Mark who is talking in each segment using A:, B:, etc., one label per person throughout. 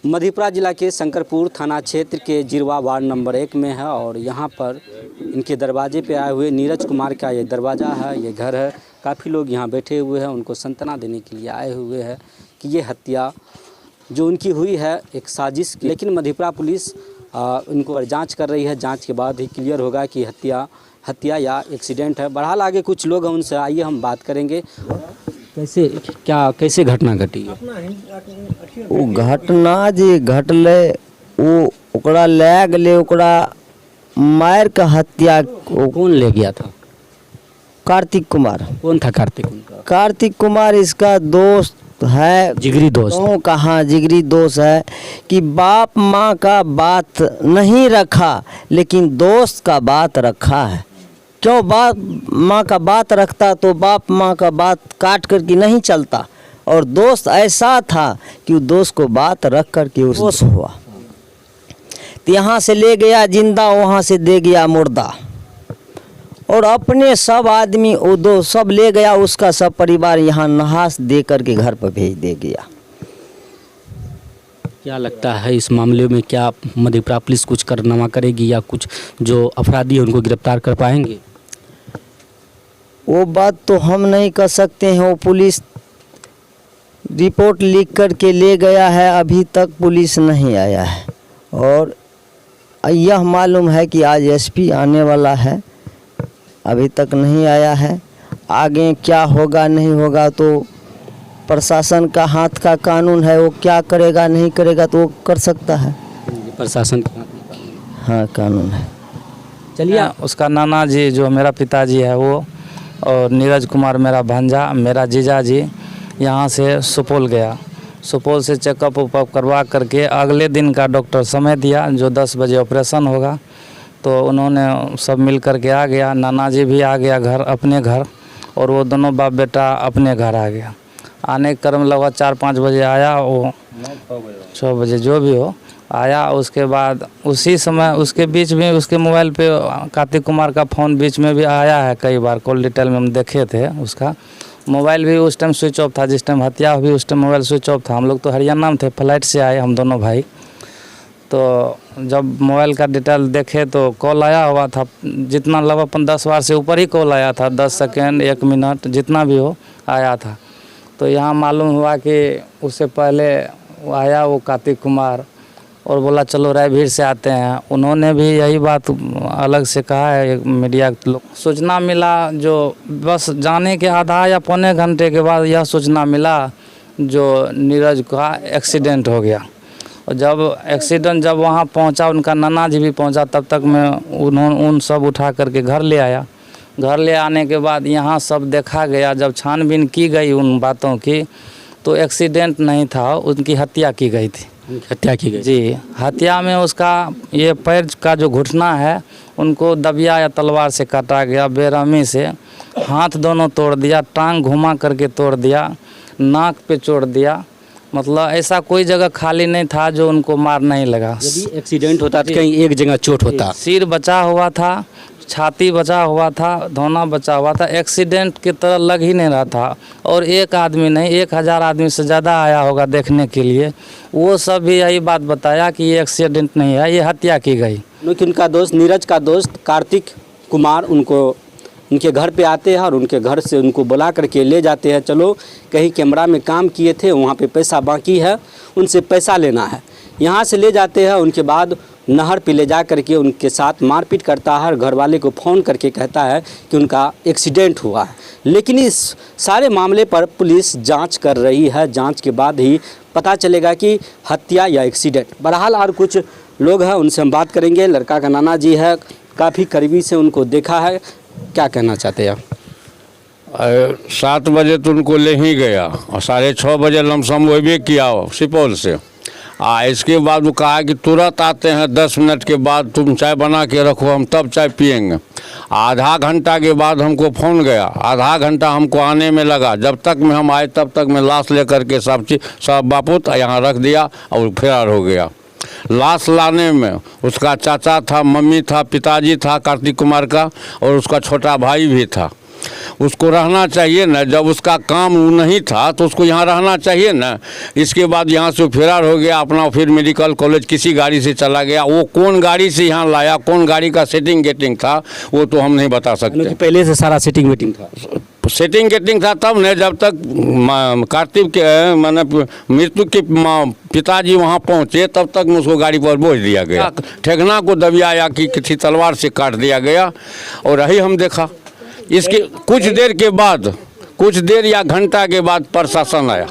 A: मधेपुरा जिला के शंकरपुर थाना क्षेत्र के जिरवा वार्ड नंबर 1 में है और यहाँ पर इनके दरवाजे पे आए हुए नीरज कुमार का ये दरवाज़ा है, ये घर है। काफ़ी लोग यहाँ बैठे हुए हैं, उनको सांत्वना देने के लिए आए हुए हैं कि ये हत्या जो उनकी हुई है एक साजिश। लेकिन मधेपुरा पुलिस इनको जांच कर रही है, जांच के बाद ही क्लियर होगा कि हत्या या एक्सीडेंट है। बहरहाल आगे कुछ लोग हैं, उनसे आइए हम बात करेंगे। कैसे घटना घटी?
B: वो घटना जी घटले वो ओकरा ले गले, ओकरा मार के हत्या।
A: कौन ले गया था?
B: कार्तिक कुमार।
A: कौन था कार्तिक? उनका
B: कार्तिक कुमार इसका दोस्त है,
A: जिगरी दोस्त।
B: कहाँ जिगरी दोस्त है कि बाप माँ का बात नहीं रखा लेकिन दोस्त का बात रखा है। क्यों बाप माँ का बात रखता तो बाप माँ का बात काट कर के नहीं चलता। और दोस्त ऐसा था कि वो दोस्त को बात रख कर के दोस्त हुआ। तो यहाँ से ले गया जिंदा, वहाँ से दे गया मुर्दा। और अपने सब आदमी वो दो सब ले गया, उसका सब परिवार यहाँ नहास दे कर के घर पर भेज दे गया।
A: क्या लगता है इस मामले में, क्या मधेपुरा पुलिस कुछ कारनामा करेगी या कुछ जो अपराधी है उनको गिरफ्तार कर पाएंगे?
B: वो बात तो हम नहीं कर सकते हैं। वो पुलिस रिपोर्ट लिख कर के ले गया है, अभी तक पुलिस नहीं आया है। और यह मालूम है कि आज एसपी आने वाला है, अभी तक नहीं आया है। आगे क्या होगा नहीं होगा तो प्रशासन का हाथ का कानून है, वो क्या करेगा नहीं करेगा तो वो कर सकता है।
A: प्रशासन के हाथ में
B: हाँ कानून है।
C: चलिए, उसका नाना जी जो मेरा पिताजी है वो, और नीरज कुमार मेरा भांजा, मेरा जीजा जी यहाँ से सुपौल गया। सुपौल से चेकअप उपअप करवा करके अगले दिन का डॉक्टर समय दिया जो 10 बजे ऑपरेशन होगा। तो उन्होंने सब मिल कर के आ गया। नाना जी भी आ गया घर, अपने घर, और वो दोनों बाप बेटा अपने घर आ गया। आने के क्रम लगभग 4-5 बजे आया, वो 6 बजे जो भी हो आया। उसके बाद उसी समय उसके बीच में उसके मोबाइल पे कार्तिक कुमार का फ़ोन बीच में भी आया है कई बार, कॉल डिटेल में हम देखे थे। उसका मोबाइल भी उस टाइम स्विच ऑफ था, जिस टाइम हत्या हुई उस टाइम मोबाइल स्विच ऑफ था। हम लोग तो हरियाणा में थे, फ्लाइट से आए हम दोनों भाई। तो जब मोबाइल का डिटेल देखे तो कॉल आया हुआ था, जितना लगभग 10 बार से ऊपर ही कॉल आया था, 10 सेकेंड 1 मिनट जितना भी हो आया था। तो यहाँ मालूम हुआ कि उससे पहले आया वो कार्तिक कुमार और बोला चलो रायभीर से आते हैं। उन्होंने भी यही बात अलग से कहा है मीडिया के लोग। सूचना मिला जो बस जाने के आधा या पौने घंटे के बाद यह सूचना मिला जो नीरज का एक्सीडेंट हो गया। और जब एक्सीडेंट जब वहाँ पहुँचा, उनका नाना जी भी पहुँचा, तब तक में उन्होंने उन सब उठा करके घर ले आया। घर ले आने के बाद यहाँ सब देखा गया, जब छानबीन की गई उन बातों की तो एक्सीडेंट नहीं था, उनकी हत्या की गई थी।
A: हत्या की गई
C: जी। हत्या में उसका ये पैर का जो घुटना है उनको दबिया या तलवार से काटा गया, बेरहमी से। हाथ दोनों तोड़ दिया, टांग घुमा करके तोड़ दिया, नाक पे चोट दिया। मतलब ऐसा कोई जगह खाली नहीं था जो उनको मार नहीं लगा।
A: यदि एक्सीडेंट होता तो कहीं एक जगह चोट होता।
C: सिर बचा हुआ था, छाती बचा हुआ था, धौना बचा हुआ था। एक्सीडेंट की तरह लग ही नहीं रहा था। और एक आदमी नहीं, 1000 आदमी से ज़्यादा आया होगा देखने के लिए। वो सब भी यही बात बताया कि ये एक्सीडेंट नहीं है, ये हत्या की गई।
A: क्योंकि उनका दोस्त नीरज का दोस्त कार्तिक कुमार उनके घर पे आते हैं और उनके घर से उनको बुला करके ले जाते हैं। चलो कहीं कैमरा में काम किए थे, वहाँ पे पैसा बाकी है, उनसे पैसा लेना है। यहाँ से ले जाते हैं, उनके बाद नहर पे ले जा करके उनके साथ मारपीट करता है और घर वाले को फ़ोन करके कहता है कि उनका एक्सीडेंट हुआ है। लेकिन इस सारे मामले पर पुलिस जांच कर रही है, जांच के बाद ही पता चलेगा कि हत्या या एक्सीडेंट। बहरहाल और कुछ लोग हैं, उनसे हम बात करेंगे। लड़का का नाना जी है, काफ़ी करीबी से उनको देखा है, क्या कहना चाहते हैं आप?
D: 7 बजे तो उनको ले ही गया और 6:30 बजे लमसम वो भी किया सुपौल से। इसके बाद वो कहा कि तुरंत आते हैं, 10 मिनट के बाद तुम चाय बना के रखो, हम तब चाय पियेंगे। आधा घंटा के बाद हमको फ़ोन गया, आधा घंटा हमको आने में लगा। जब तक में हम आए तब तक में लाश लेकर के सब बापूत यहाँ रख दिया और फरार हो गया। लाश लाने में उसका चाचा था, मम्मी था, पिताजी था कार्तिक कुमार का, और उसका छोटा भाई भी था। उसको रहना चाहिए ना, जब उसका काम नहीं था तो उसको यहाँ रहना चाहिए ना। इसके बाद यहाँ से फरार हो गया अपना, फिर मेडिकल कॉलेज किसी गाड़ी से चला गया। वो कौन गाड़ी से यहाँ लाया, कौन गाड़ी का सेटिंग गेटिंग था, वो तो हम नहीं बता सकते।
A: पहले से सारा सेटिंग वेटिंग था।
D: सेटिंग गेटिंग था तब ने, जब तक कार्तिक के माने मृत्यु के पिताजी वहाँ पहुँचे तब तक उसको गाड़ी पर बोझ दिया गया, ठेकना को दबियाया कि किसी तलवार से काट दिया गया। और यही हम देखा। इसके कुछ देर के बाद, कुछ देर या घंटा के बाद प्रशासन आया।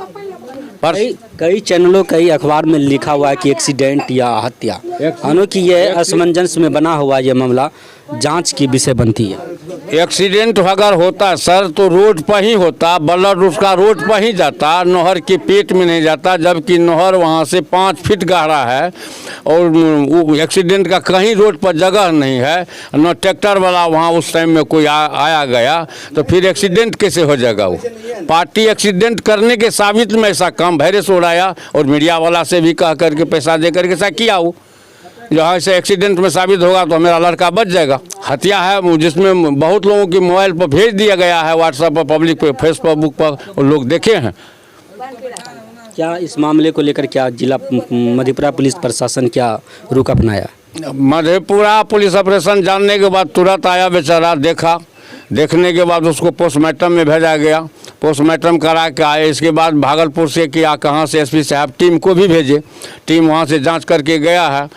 A: कई चैनलों, कई अखबार में लिखा हुआ है कि एक्सीडेंट या हत्या, हालांकि ये असमंजस में बना हुआ ये मामला जांच की विषय बनती है।
D: एक्सीडेंट अगर होता सर तो रोड पर ही होता, ब्लड उसका रोड पर ही जाता, नहर के पेट में नहीं जाता, जबकि नहर वहाँ से 5 फीट गहरा है और वो एक्सीडेंट का कहीं रोड पर जगह नहीं है, न ट्रैक्टर वाला वहाँ उस टाइम में कोई आया गया, तो फिर एक्सीडेंट कैसे हो जाएगा। वो पार्टी एक्सीडेंट करने के साबित में ऐसा काम वायरस उड़ाया और मीडिया वाला से भी कह करके पैसा दे करके ऐसा किया। वो जहाँ से एक्सीडेंट में साबित होगा तो मेरा लड़का बच जाएगा। हत्या है जिसमें बहुत लोगों के मोबाइल पर भेज दिया गया है, व्हाट्सएप पर, पब्लिक पे, फेसबुक पर लोग देखे हैं।
A: क्या इस मामले को लेकर क्या जिला मधेपुरा पुलिस प्रशासन क्या रुख अपनाया?
D: मधेपुरा पुलिस ऑपरेशन जानने के बाद तुरंत आया, बेचारा देखा, देखने के बाद उसको पोस्टमार्टम में भेजा गया, पोस्टमार्टम करा के आए। इसके बाद भागलपुर से क्या कहाँ से एसपी साहब टीम को भी भेजे, टीम वहाँ से जांच करके गया है।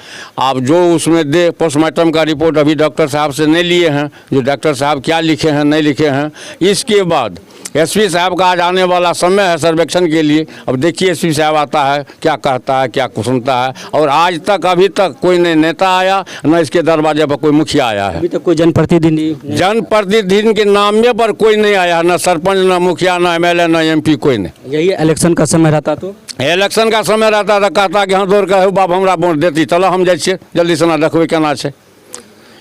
D: अब जो उसमें दे पोस्टमार्टम का रिपोर्ट अभी डॉक्टर साहब से नहीं लिए हैं, जो डॉक्टर साहब क्या लिखे हैं नहीं लिखे हैं। इसके बाद एसपी साहब का आज आने वाला समय है सर्वेक्षण के लिए। अब देखिए एसपी साहब आता है, क्या कहता है, क्या सुनता है। और आज तक अभी तक कोई नहीं नेता आया, न इसके दरवाजे पर कोई मुखिया आया है।
A: अभी तक कोई
D: जनप्रतिनिधि के नामे पर कोई नहीं आया, न सरपंच, न मुखिया, न एमएलए, न एमपी, कोई नहीं।
A: यही इलेक्शन का समय रहता तो
D: इलेक्शन का समय रहता था कहता कि हाँ दौड़ के बाप हमरा वोट देती, चलो हम जाइ छियै, जल्दी से ना देखबै केना छै।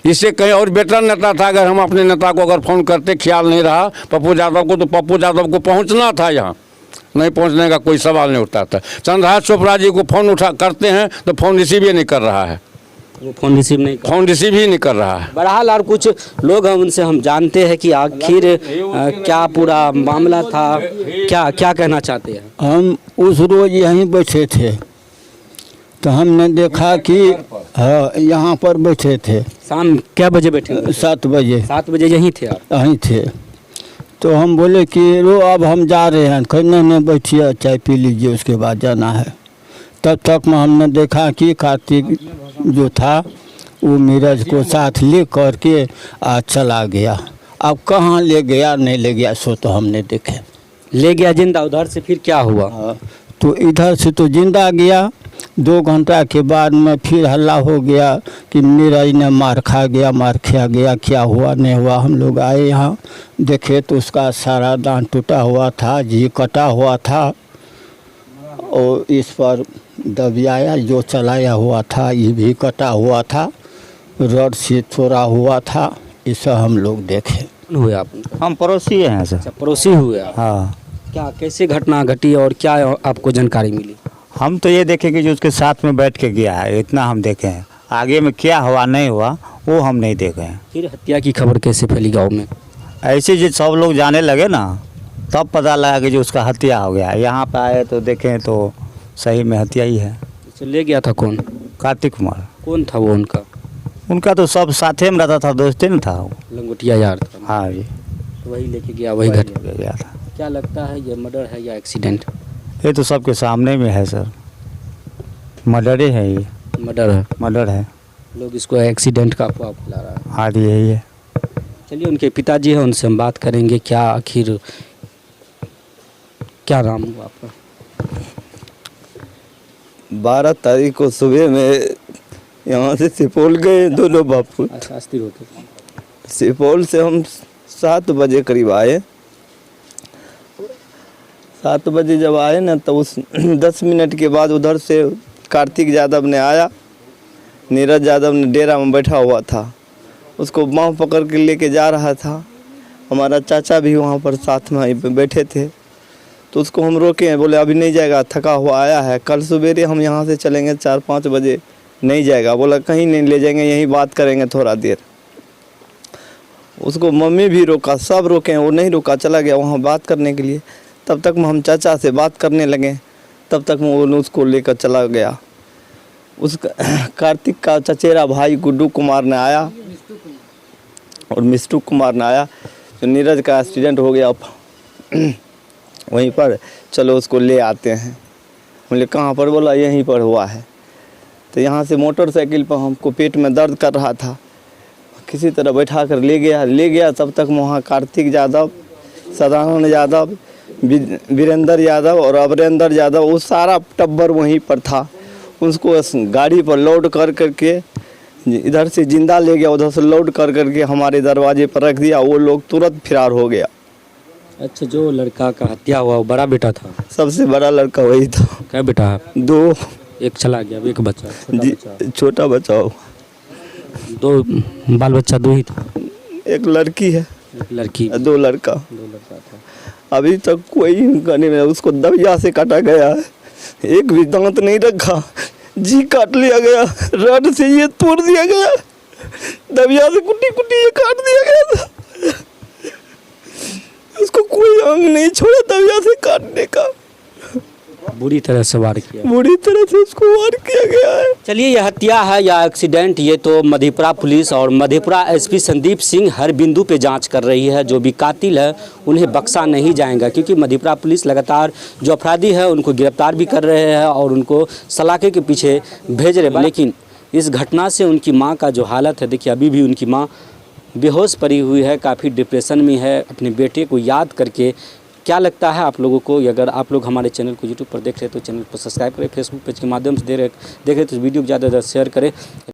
D: इससे कहीं और बेटर नेता था। अगर हम अपने नेता को अगर फ़ोन करते, ख्याल नहीं रहा पप्पू यादव को, तो पप्पू यादव को पहुंचना था, यहाँ नहीं पहुंचने का कोई सवाल नहीं उठता था। चंद्रहास चोपड़ा जी को फ़ोन उठा करते हैं तो फ़ोन रिसीव ही नहीं कर रहा है,
A: वो फ़ोन रिसीव ही नहीं कर रहा है।
C: बहरहाल और कुछ लोग हैं उनसे हम जानते हैं कि आखिर क्या पूरा मामला था, क्या क्या कहना चाहते हैं।
E: हम उस रोज़ यहीं बैठे थे तो हमने देखा कि हाँ यहाँ पर बैठे थे।
C: शाम क्या बजे बैठे?
E: 7 बजे।
C: 7 बजे यहीं थे आप?
E: यहीं थे। तो हम बोले कि रो अब हम जा रहे हैं। कहने नहीं बैठिए, चाय पी लीजिए, उसके बाद जाना है। तब तक में हमने देखा कि कार्तिक जो था वो नीरज को साथ ले कर के आज चला गया। अब कहाँ ले गया नहीं ले गया सो तो हमने देखे।
C: ले गया जिंदा, उधर से फिर क्या हुआ?
E: तो इधर से तो जिंदा गया। 2 घंटा के बाद में फिर हल्ला हो गया कि नीरज ने मार खा गया, क्या हुआ नहीं हुआ। हम लोग आए यहाँ देखे तो उसका सारा दांत टूटा हुआ था, जी कटा हुआ था और इस पर दबियाया जो चलाया हुआ था ये भी कटा हुआ था, रड से छोड़ा हुआ था। इसे हम लोग देखे।
C: हुए आप?
B: हम पड़ोसी हैं सर।
C: अच्छा, पड़ोसी हुए आप?
B: हाँ।
C: क्या कैसे घटना घटी और क्या आपको जानकारी मिली?
B: हम तो ये देखे कि जो उसके साथ में बैठ के गया है, इतना हम देखे हैं। आगे में क्या हुआ नहीं हुआ वो हम नहीं देखे हैं।
C: फिर हत्या की खबर कैसे फैली गाँव में?
B: ऐसे जो सब लोग जाने लगे ना तब पता लगा कि जो उसका हत्या हो गया। यहाँ पे आए तो देखें तो सही में हत्या ही है।
C: तो ले गया था कौन?
B: कार्तिक कुमार।
C: कौन था वो उनका?
B: उनका तो सब साथे में रहता था, दोस्ती में था वो।
C: लंगोटिया यार था?
B: हाँ जी।
C: तो वही लेके गया, वही घट
B: गया था।
C: क्या लगता है ये मर्डर है या एक्सीडेंट?
B: ये तो सबके सामने में है सर, मर्डर ही है ये। मर्डर है।
C: लोग इसको एक्सीडेंट का अफवाह फैला रहा है।
B: हाँ यही है।
C: चलिए उनके पिताजी हैं, उनसे हम बात करेंगे। क्या आखिर क्या नाम हुआ आपका?
F: 12 तारीख को सुबह में यहाँ से सुपौल गए दोनों बापू।
C: अस्थिर होते
F: सुपौल से हम 7 बजे करीब आए। 7 बजे जब आए ना तो उस 10 मिनट के बाद उधर से कार्तिक यादव ने आया। नीरज यादव ने डेरा में बैठा हुआ था, उसको बाँह पकड़ के लेके जा रहा था। हमारा चाचा भी वहाँ पर साथ में बैठे थे तो उसको हम रोके, बोले अभी नहीं जाएगा, थका हुआ आया है, कल सवेरे हम यहाँ से चलेंगे 4-5 बजे। नहीं जाएगा, बोला कहीं नहीं ले जाएंगे, यहीं बात करेंगे थोड़ा देर। उसको मम्मी भी रोका, सब रोके, वो नहीं रुका, चला गया वहाँ बात करने के लिए। तब तक हम चाचा से बात करने लगे, तब तक वो उसको लेकर चला गया। उसका कार्तिक का चचेरा भाई गुड्डू कुमार ने आया और मिस्टू कुमार ने आया, जो नीरज का एक्सीडेंट हो गया वहीं पर, चलो उसको ले आते हैं। बोले कहाँ पर? बोला यहीं पर हुआ है। तो यहाँ से मोटरसाइकिल पर हमको पेट में दर्द कर रहा था, किसी तरह बैठा कर ले गया। तब तक वहाँ कार्तिक यादव, सदानंद यादव, वीरेंद्र यादव और अमरेंद्र यादव, वो सारा टब्बर वहीं पर था। उसको गाड़ी पर लोड कर करके इधर से जिंदा ले गया, उधर से लोड कर करके हमारे दरवाजे पर रख दिया। वो लोग तुरंत फरार हो गया।
A: अच्छा, जो लड़का का हत्या हुआ वो बड़ा बेटा था?
F: सबसे बड़ा लड़का वही था।
A: क्या बेटा है?
F: 2।
A: एक चला गया, एक बच्चा,
F: जी, छोटा बच्चा हो।
A: 2 बाल बच्चा? 2 ही था।
F: एक लड़की है,
A: एक लड़की,
F: 2 लड़का।
A: 2 लड़का था।
F: अभी तक कोई नहीं मिला। उसको दबिया से काटा गया है, एक भी दांत नहीं रखा, जी काट लिया गया, रड से ये तोड़ दिया गया, दबिया से कुटी कुटी ये काट दिया गया था। उसको कोई अंग नहीं छोड़ा दबिया से काटने का।
A: बुरी तरह से वार किया,
F: बुरी तरह से उसको वार किया गया है।
A: चलिए, यह हत्या है या एक्सीडेंट, ये तो मधेपुरा पुलिस और मधेपुरा एसपी संदीप सिंह हर बिंदु पे जांच कर रही है। जो भी कातिल है उन्हें बख्शा नहीं जाएगा, क्योंकि मधेपुरा पुलिस लगातार जो अपराधी है उनको गिरफ्तार भी कर रहे हैं और उनको सलाखे के पीछे भेज रहे हैं। लेकिन इस घटना से उनकी माँ का जो हालत है, देखिए अभी भी उनकी माँ बेहोश पड़ी हुई है, काफ़ी डिप्रेशन में है अपने बेटे को याद करके। क्या लगता है आप लोगों को? अगर आप लोग हमारे चैनल को यूट्यूब पर देख रहे हैं तो चैनल को सब्सक्राइब करें, फेसबुक पेज के माध्यम से देख रहे हैं तो वीडियो को ज़्यादा से ज़्यादा शेयर करें।